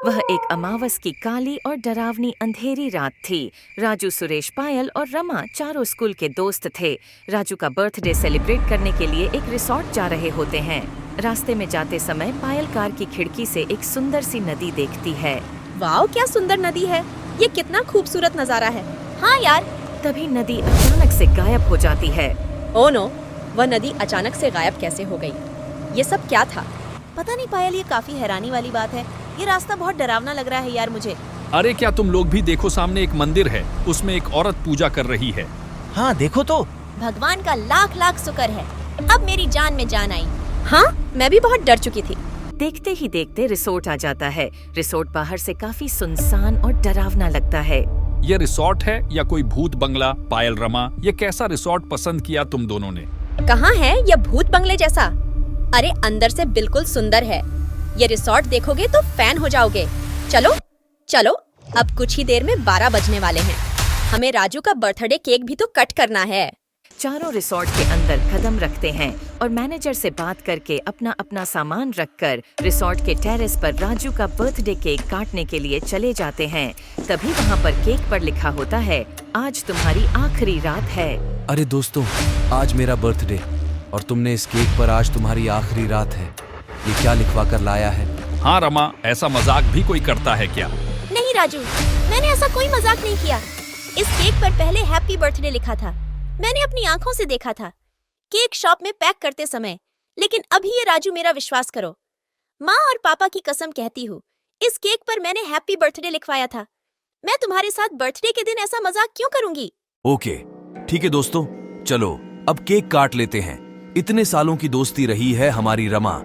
वह एक अमावस की काली और डरावनी अंधेरी रात थी। राजू, सुरेश, पायल और रमा चारों स्कूल के दोस्त थे। राजू का बर्थडे सेलिब्रेट करने के लिए एक रिसोर्ट जा रहे होते हैं। रास्ते में जाते समय पायल कार की खिड़की से एक सुंदर सी नदी देखती है। वाओ, क्या सुंदर नदी है! ये कितना खूबसूरत नजारा है। हाँ यार। तभी नदी अचानक से गायब हो जाती है। ओह नो, वह नदी अचानक से गायब कैसे हो गई? ये सब क्या था? पता नहीं पायल, ये काफी हैरानी वाली बात है। ये रास्ता बहुत डरावना लग रहा है यार मुझे। अरे क्या तुम लोग भी देखो, सामने एक मंदिर है, उसमें एक औरत पूजा कर रही है। हाँ देखो तो। भगवान का लाख लाख शुक्र है, अब मेरी जान में जान आई। हाँ, मैं भी बहुत डर चुकी थी। देखते ही देखते रिसोर्ट आ जाता है। रिसोर्ट बाहर से काफी सुनसान और डरावना लगता है। ये रिसोर्ट है या कोई भूत बंगला? पायल, रमा, ये कैसा रिसोर्ट पसंद किया तुम दोनों ने? कहाँ है यह भूत बंगले जैसा? अरे अंदर से बिल्कुल सुंदर है। ये रिसोर्ट देखोगे तो फैन हो जाओगे। चलो चलो, अब कुछ ही देर में 12 बजने वाले हैं। हमें राजू का बर्थडे केक भी तो कट करना है। चारों रिसोर्ट के अंदर कदम रखते हैं और मैनेजर से बात करके अपना अपना सामान रखकर रिसोर्ट के टेरेस पर राजू का बर्थडे केक काटने के लिए चले जाते हैं। तभी वहाँ पर केक पर लिखा होता है, आज तुम्हारी आखिरी रात है। अरे दोस्तों, आज मेरा बर्थडे और तुमने इस केक पर आज तुम्हारी आखिरी रात है, ये क्या लिखवा कर लाया है? हाँ रमा, ऐसा मजाक भी कोई करता है क्या? नहीं राजू, मैंने ऐसा कोई मजाक नहीं किया। इस केक पर पहले हैप्पी बर्थडे लिखा था। मैंने अपनी आंखों से देखा था केक शॉप में पैक करते समय। लेकिन अभी ये राजू, मेरा विश्वास करो, माँ और पापा की कसम कहती हूँ, इस केक पर मैंने हैप्पी बर्थडे लिखवाया था। मैं तुम्हारे साथ बर्थडे के दिन ऐसा मजाक क्यों करूंगी? ओके, ठीक है दोस्तों, चलो अब केक काट लेते हैं। इतने सालों की दोस्ती रही है हमारी रमा,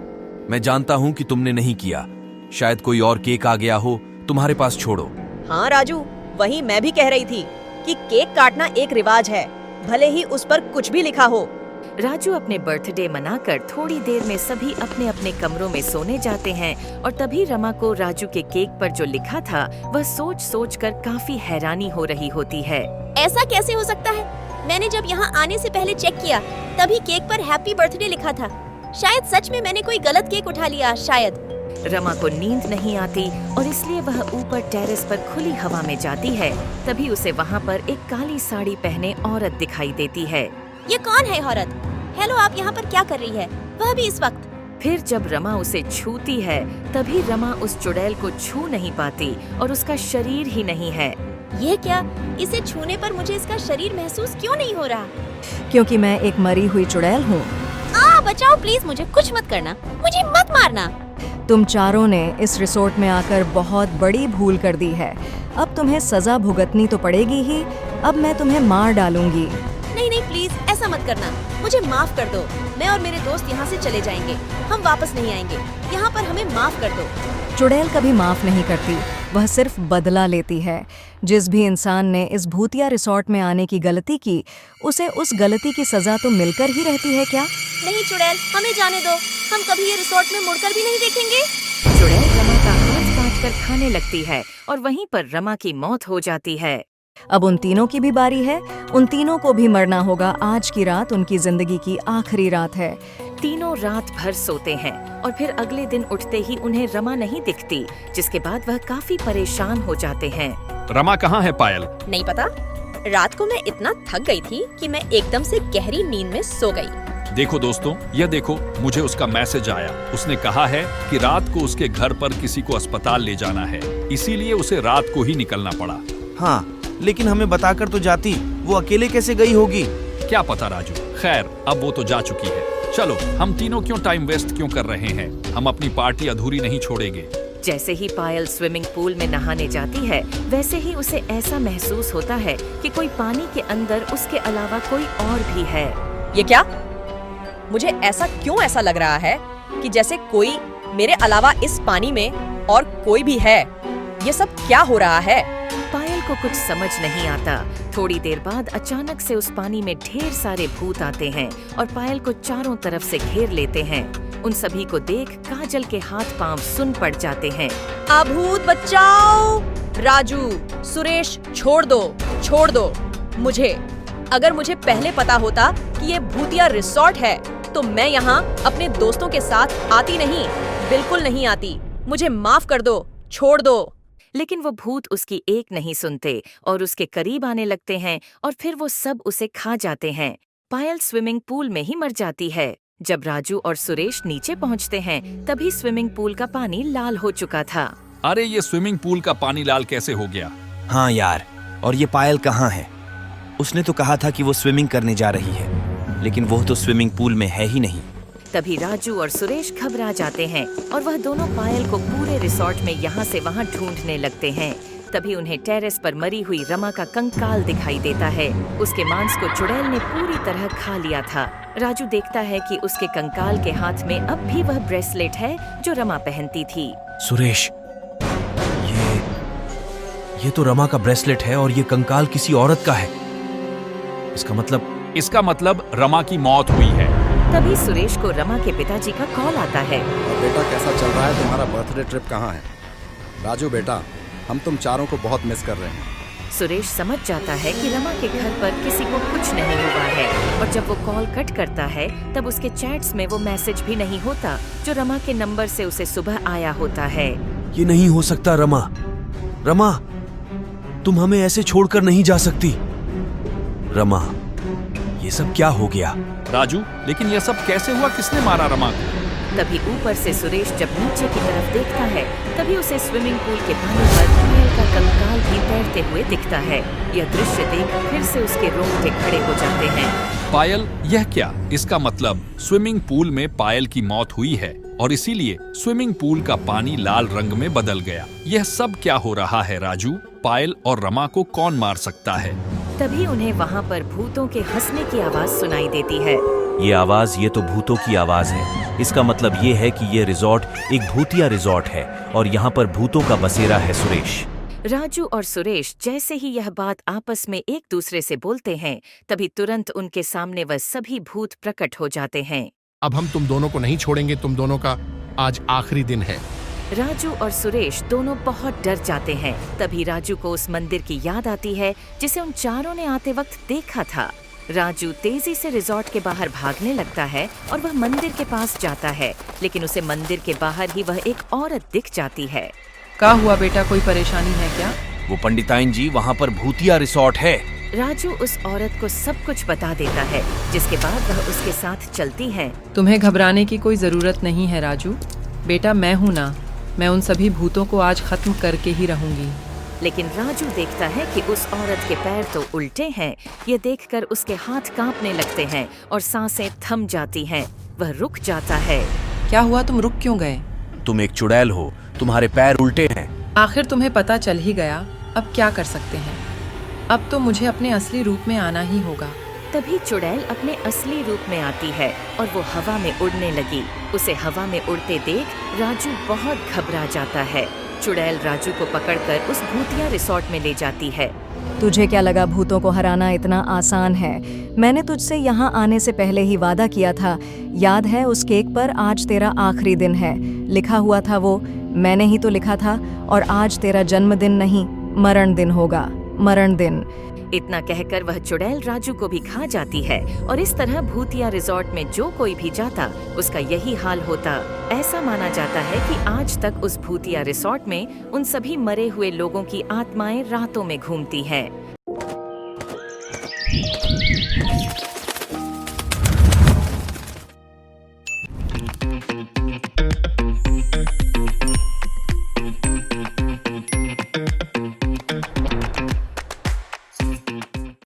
मैं जानता हूँ कि तुमने नहीं किया। शायद कोई और केक आ गया हो तुम्हारे पास, छोड़ो। हाँ राजू, वही मैं भी कह रही थी कि केक काटना एक रिवाज है, भले ही उस पर कुछ भी लिखा हो। राजू अपने बर्थडे मनाकर थोड़ी देर में सभी अपने अपने कमरों में सोने जाते हैं और तभी रमा को राजू के केक पर जो लिखा था वह सोच सोच कर काफी हैरानी हो रही होती है। ऐसा कैसे हो सकता है? मैंने जब यहाँ आने से पहले चेक किया तभी केक पर हैप्पी बर्थडे लिखा था। शायद सच में मैंने कोई गलत केक उठा लिया, शायद। रमा को नींद नहीं आती और इसलिए वह ऊपर टेरेस पर खुली हवा में जाती है। तभी उसे वहाँ पर एक काली साड़ी पहने औरत दिखाई देती है। ये कौन है औरत? हेलो, आप यहाँ पर क्या कर रही है, वह भी इस वक्त? फिर जब रमा उसे छूती है तभी रमा उस चुड़ैल को छू नहीं पाती और उसका शरीर ही नहीं है। ये क्या? इसे छूने पर मुझे इसका शरीर महसूस क्यों नहीं हो रहा? क्योंकि मैं एक मरी हुई चुड़ैल हूँ। बचाओ प्लीज, मुझे कुछ मत करना, मुझे मत मारना। तुम चारों ने इस रिसोर्ट में आकर बहुत बड़ी भूल कर दी है। अब तुम्हें सजा भुगतनी तो पड़ेगी ही। अब मैं तुम्हें मार डालूंगी। नहीं नहीं, प्लीज ऐसा मत करना, मुझे माफ कर दो। मैं और मेरे दोस्त यहाँ से चले जाएंगे, हम वापस नहीं आएंगे। यहाँ पर हमें माफ कर दो। चुड़ैल कभी माफ नहीं करती, वह सिर्फ बदला लेती है। जिस भी इंसान ने इस भूतिया रिसोर्ट में आने की गलती की, उसे उस गलती की सजा तो मिलकर ही रहती है क्या? नहीं चुड़ैल, हमें जाने दो, हम कभी ये रिसोर्ट में मुड़कर भी नहीं देखेंगे। चुड़ैल रमा का हाथ काट कर खाने लगती है और वहीं पर रमा की मौत हो जाती है। अब उन तीनों की भी बारी है। उन तीनों को भी मरना होगा। आज की रात उनकी जिंदगी की आखिरी रात है। तीनों रात भर सोते हैं और फिर अगले दिन उठते ही उन्हें रमा नहीं दिखती, जिसके बाद वह काफी परेशान हो जाते हैं। रमा कहाँ है पायल? नहीं पता, रात को मैं इतना थक गई थी कि मैं एकदम से गहरी नींद में सो गई। देखो दोस्तों, यह देखो, मुझे उसका मैसेज आया। उसने कहा है कि रात को उसके घर पर किसी को अस्पताल ले जाना है, इसीलिए उसे रात को ही निकलना पड़ा। हाँ, लेकिन हमें बताकर तो जाती, वो अकेले कैसे गई होगी? क्या पता राजू, खैर अब वो तो जा चुकी है। चलो, हम तीनों क्यों टाइम वेस्ट क्यों कर रहे हैं, हम अपनी पार्टी अधूरी नहीं छोड़ेंगे। जैसे ही पायल स्विमिंग पूल में नहाने जाती है, वैसे ही उसे ऐसा महसूस होता है कि कोई पानी के अंदर उसके अलावा कोई और भी है। ये क्या? मुझे ऐसा लग रहा है कि जैसे कोई मेरे अलावा इस पानी में और कोई भी है। ये सब क्या हो रहा है? पायल को कुछ समझ नहीं आता। थोड़ी देर बाद अचानक से उस पानी में ढेर सारे भूत आते हैं और पायल को चारों तरफ से घेर लेते हैं। उन सभी को देख काजल के हाथ पांव सुन पड़ जाते हैं। भूत बचाओ! राजू, सुरेश, छोड़ दो मुझे। अगर मुझे पहले पता होता कि ये भूतिया रिसोर्ट है तो मैं यहाँ अपने दोस्तों के साथ आती नहीं, बिल्कुल नहीं आती। मुझे माफ कर दो, छोड़ दो। लेकिन वो भूत उसकी एक नहीं सुनते और उसके करीब आने लगते हैं और फिर वो सब उसे खा जाते हैं। पायल स्विमिंग पूल में ही मर जाती है। जब राजू और सुरेश नीचे पहुंचते हैं तभी स्विमिंग पूल का पानी लाल हो चुका था। अरे ये स्विमिंग पूल का पानी लाल कैसे हो गया? हाँ यार, और ये पायल कहाँ है? उसने तो कहा था कि वो स्विमिंग करने जा रही है, लेकिन वो तो स्विमिंग पूल में है ही नहीं। तभी राजू और सुरेश घबरा जाते हैं और वह दोनों पायल को पूरे रिसोर्ट में यहाँ से वहाँ ढूंढने लगते हैं। तभी उन्हें टेरेस पर मरी हुई रमा का कंकाल दिखाई देता है। उसके मांस को चुड़ैल ने पूरी तरह खा लिया था। राजू देखता है कि उसके कंकाल के हाथ में अब भी वह ब्रेसलेट है जो रमा पहनती थी। सुरेश, ये तो रमा का ब्रेसलेट है और ये कंकाल किसी औरत का है। इसका मतलब रमा की मौत हुई है। तभी सुरेश को रमा के पिताजी का कॉल आता है। बेटा कैसा चल रहा है तुम्हारा बर्थडे ट्रिप कहाँ है? राजू बेटा, हम तुम चारों को बहुत मिस कर रहे हैं। सुरेश समझ जाता है कि रमा के घर पर किसी को कुछ नहीं हुआ है और जब वो कॉल कट करता है तब उसके चैट्स में वो मैसेज भी नहीं होता जो रमा के नंबर से उसे सुबह आया होता है। ये नहीं हो सकता रमा। रमा, तुम हमें ऐसे छोड़कर नहीं जा सकती। रमा, ये सब क्या हो गया? राजू, लेकिन यह सब कैसे हुआ? किसने मारा रमा को? तभी ऊपर से सुरेश जब नीचे की तरफ देखता है तभी उसे स्विमिंग पूल के पानी पर पायल का कंकाल भी तैरते हुए दिखता है। यह दृश्य देख फिर से उसके रोंगटे खड़े हो जाते हैं। पायल, यह क्या? इसका मतलब स्विमिंग पूल में पायल की मौत हुई है और इसीलिए स्विमिंग पूल का पानी लाल रंग में बदल गया। यह सब क्या हो रहा है राजू? पायल और रमा को कौन मार सकता है? तभी उन्हें वहाँ पर भूतों के हंसने की आवाज सुनाई देती है। ये तो भूतों की आवाज है। इसका मतलब ये है कि ये रिजॉर्ट एक भूतिया रिजॉर्ट है और यहाँ पर भूतों का बसेरा है। सुरेश, राजू और सुरेश जैसे ही यह बात आपस में एक दूसरे से बोलते हैं तभी तुरंत उनके सामने वह सभी भूत प्रकट हो जाते हैं। अब हम तुम दोनों को नहीं छोड़ेंगे। तुम दोनों का आज आखिरी दिन है। राजू और सुरेश दोनों बहुत डर जाते हैं। तभी राजू को उस मंदिर की याद आती है जिसे उन चारों ने आते वक्त देखा था। राजू तेजी से रिजॉर्ट के बाहर भागने लगता है और वह मंदिर के पास जाता है, लेकिन उसे मंदिर के बाहर ही वह एक औरत दिख जाती है। क्या हुआ बेटा, कोई परेशानी है क्या? वो पंडिताइन जी, वहाँ पर भूतिया रिसॉर्ट है। राजू उस औरत को सब कुछ बता देता है, जिसके बाद वह उसके साथ चलती है। तुम्हें घबराने की कोई जरूरत नहीं है राजू। बेटा, मैं हूँ ना, मैं उन सभी भूतों को आज खत्म करके ही रहूंगी। लेकिन राजू देखता है कि उस औरत के पैर तो उल्टे हैं। ये देखकर उसके हाथ कांपने लगते हैं और सांसें थम जाती हैं। वह रुक जाता है। क्या हुआ, तुम रुक क्यों गए? तुम एक चुड़ैल हो, तुम्हारे पैर उल्टे हैं। आखिर तुम्हें पता चल ही गया, अब क्या कर सकते हैं? अब तो मुझे अपने असली रूप में आना ही होगा। तभी चुड़ैल अपने असली रूप में आती है और वो हवा में उड़ने लगी। उसे हवा में उड़ते देख राजू बहुत घबरा जाता है। चुड़ैल राजू को पकड़कर उस भूतिया रिसॉर्ट में ले जाती है। तुझे क्या लगा भूतों को हराना इतना आसान है? मैंने तुझसे यहाँ आने से पहले ही वादा किया था। याद है उस केक पर आज तेरा आखिरी दिन है लिखा हुआ था? वो मैंने ही तो लिखा था। और आज तेरा जन्मदिन नहीं, मरण दिन होगा, मरण दिन। इतना कहकर वह चुड़ैल राजू को भी खा जाती है और इस तरह भूतिया रिसॉर्ट में जो कोई भी जाता उसका यही हाल होता। ऐसा माना जाता है कि आज तक उस भूतिया रिसॉर्ट में उन सभी मरे हुए लोगों की आत्माएं रातों में घूमती हैं।